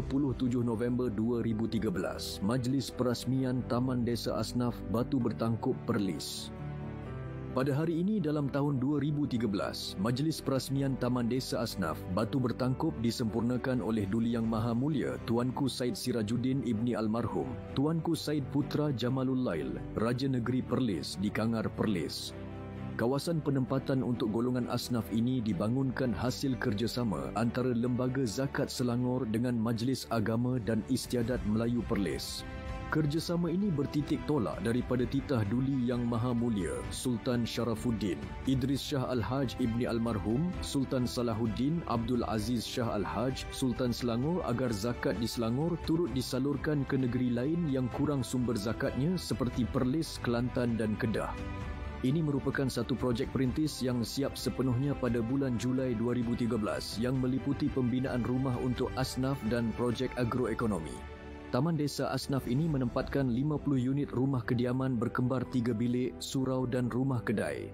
27 November 2013, Majlis Perasmian Taman Desa Asnaf Batu Bertangkup Perlis. Pada hari ini dalam tahun 2013, Majlis Perasmian Taman Desa Asnaf Batu Bertangkup disempurnakan oleh Duli Yang Maha Mulia Tuanku Said Sirajuddin Ibni Almarhum, Tuanku Said Putra Jamalul Lail, Raja Negeri Perlis di Kangar Perlis. Kawasan penempatan untuk golongan asnaf ini dibangunkan hasil kerjasama antara Lembaga Zakat Selangor dengan Majlis Agama dan Istiadat Melayu Perlis. Kerjasama ini bertitik tolak daripada titah Duli Yang Maha Mulia Sultan Sharafuddin Idris Shah Al-Haj Ibni Almarhum, Sultan Salahuddin Abdul Aziz Shah Al-Haj, Sultan Selangor agar zakat di Selangor turut disalurkan ke negeri lain yang kurang sumber zakatnya seperti Perlis, Kelantan dan Kedah. Ini merupakan satu projek perintis yang siap sepenuhnya pada bulan Julai 2013 yang meliputi pembinaan rumah untuk asnaf dan projek agroekonomi. Taman Desa Asnaf ini menempatkan 50 unit rumah kediaman berkembar 3 bilik, surau dan rumah kedai.